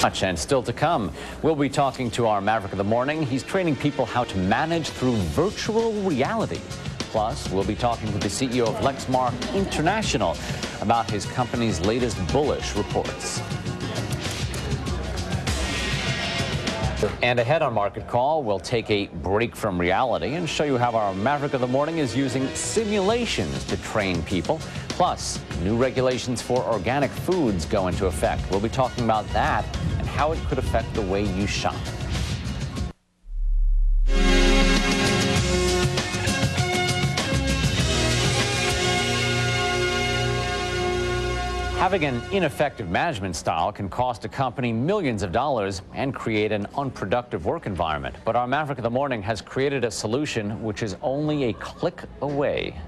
Much and still to come, we'll be talking to our Maverick of the Morning. He's training people how to manage through virtual reality. Plus, we'll be talking to the CEO of Lexmark International about his company's latest bullish reports. And ahead on Market Call, we'll take a break from reality and show you how our Maverick of the Morning is using simulations to train people. Plus, new regulations for organic foods go into effect. We'll be talking about that and how it could affect the way you shop. Having an ineffective management style can cost a company millions of dollars and create an unproductive work environment. But our Maverick of the Morning has created a solution which is only a click away.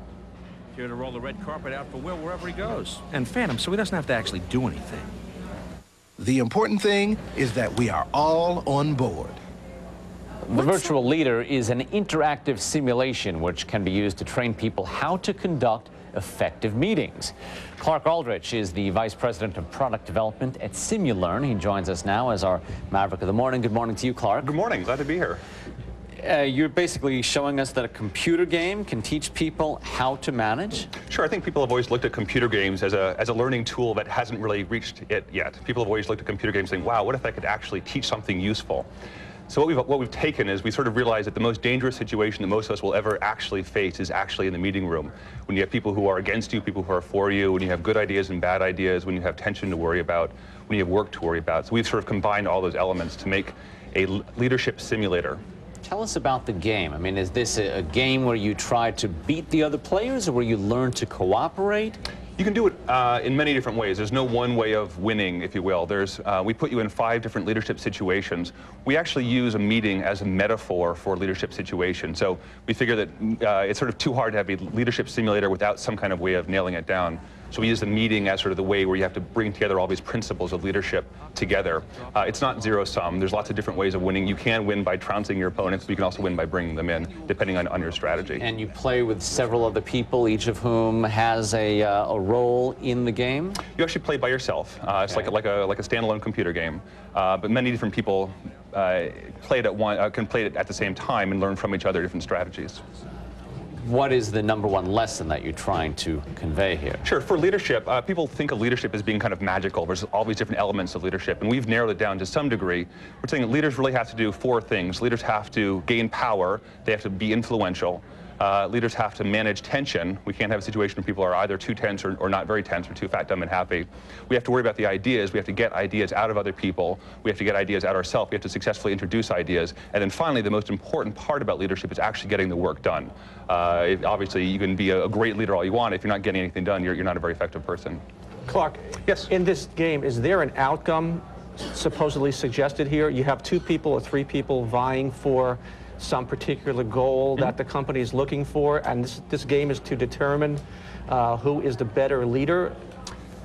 Here to roll the red carpet out for Will wherever he goes. And Phantom, so he doesn't have to actually do anything. The important thing is that we are all on board. The virtual leader is an interactive simulation which can be used to train people how to conduct effective meetings. Clark Aldrich is the Vice President of Product Development at SimuLearn. He joins us now as our Maverick of the Morning. Good morning to you, Clark. Good morning. Glad to be here. You're basically showing us that a computer game can teach people how to manage? Sure. I think people have always looked at computer games as a learning tool that hasn't really reached it yet. People have always looked at computer games saying, wow, what if I could actually teach something useful? So what we've taken is we sort of realized that the most dangerous situation that most of us will ever actually face is actually in the meeting room. When you have people who are against you, people who are for you, when you have good ideas and bad ideas, when you have tension to worry about, when you have work to worry about. So we've sort of combined all those elements to make a leadership simulator. Tell us about the game. I mean, is this a game where you try to beat the other players or where you learn to cooperate? You can do it in many different ways. There's no one way of winning, if you will. We put you in 5 different leadership situations. We actually use a meeting as a metaphor for leadership situation. So we figure that it's sort of too hard to have a leadership simulator without some kind of way of nailing it down. So we use the meeting as sort of the way where you have to bring together all these principles of leadership together. It's not zero-sum. There's lots of different ways of winning. You can win by trouncing your opponents, but you can also win by bringing them in, depending on your strategy. And you play with several other people, each of whom has a role in the game? You actually play by yourself. It's like a standalone computer game. But many different people can play it at the same time and learn from each other different strategies. What is the #1 lesson that you're trying to convey here? Sure. For leadership, people think of leadership as being kind of magical. There's all these different elements of leadership, and we've narrowed it down to some degree. We're saying that leaders really have to do 4 things. Leaders have to gain power. They have to be influential. Leaders have to manage tension. We can't have a situation where people are either too tense or not very tense or too fat, dumb, and happy. We have to worry about the ideas. We have to get ideas out of other people. We have to get ideas out ourselves. We have to successfully introduce ideas. And then finally, the most important part about leadership is actually getting the work done. Obviously, you can be a great leader all you want. If you're not getting anything done, you're not a very effective person. Clark, yes. In this game, is there an outcome supposedly suggested here? You have 2 people or 3 people vying for some particular goal that the company is looking for, and this game is to determine who is the better leader.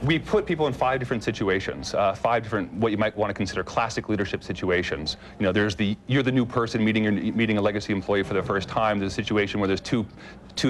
We put people in 5 different situations, 5 different what you might want to consider classic leadership situations. You know, there's you're the new person meeting a legacy employee for the first time. There's a situation where there's two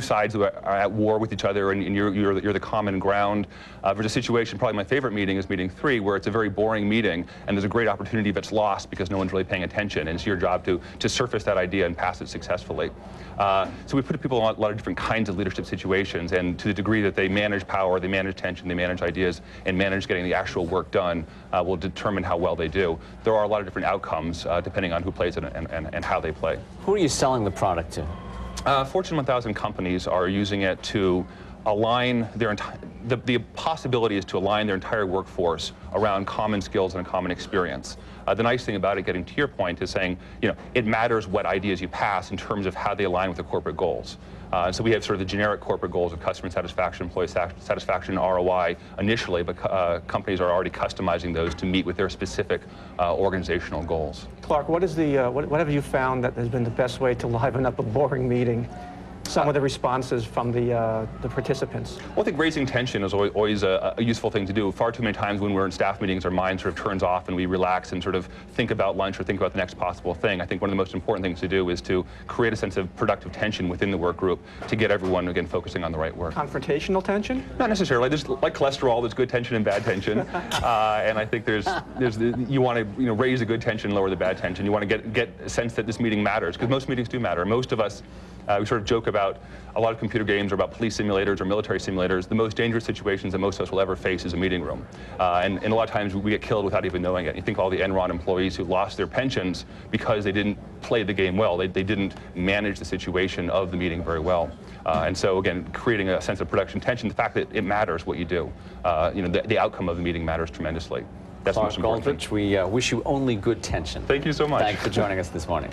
sides who are at war with each other, and you're the common ground. There's a situation, probably my favorite meeting is meeting 3, where it's a very boring meeting, and there's a great opportunity that's lost because no one's really paying attention, and it's your job to surface that idea and pass it successfully. So we put people in a lot of different kinds of leadership situations, and to the degree that they manage power, they manage tension, they manage ideas, and manage getting the actual work done will determine how well they do. There are a lot of different outcomes depending on who plays it and how they play. Who are you selling the product to? Fortune 1000 companies are using it to align their the possibility is to align their entire workforce around common skills and a common experience. The nice thing about it, getting to your point, is saying, you know, it matters what ideas you pass in terms of how they align with the corporate goals. So we have sort of the generic corporate goals of customer satisfaction, employee satisfaction, ROI initially, but companies are already customizing those to meet with their specific organizational goals. Clark, what have you found that has been the best way to liven up a boring meeting? some of the responses from the participants? Well, I think raising tension is always a useful thing to do. Far too many times when we're in staff meetings, our mind sort of turns off and we relax and sort of think about lunch or think about the next possible thing. I think one of the most important things to do is to create a sense of productive tension within the work group to get everyone, again, focusing on the right work. Confrontational tension? Not necessarily. There's, like cholesterol, there's good tension and bad tension. And I think you want to raise the good tension, lower the bad tension. You want to get a sense that this meeting matters, because most meetings do matter. Most of us, we sort of joke about a lot of computer games are about police simulators or military simulators. The most dangerous situations that most of us will ever face is a meeting room. And a lot of times we get killed without even knowing it. You think all the Enron employees who lost their pensions because they didn't play the game well. They didn't manage the situation of the meeting very well. And so, again, creating a sense of production tension, the fact that it matters what you do. The outcome of the meeting matters tremendously. That's the most important thing. Aldrich, we wish you only good tension. Thank you so much. Thanks for joining us this morning.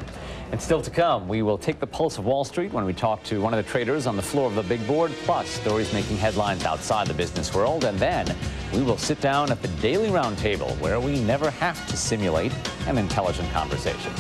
And still to come, we will take the pulse of Wall Street when we talk to one of the traders on the floor of the big board, plus stories making headlines outside the business world. And then we will sit down at the Daily Roundtable, where we never have to simulate an intelligent conversation.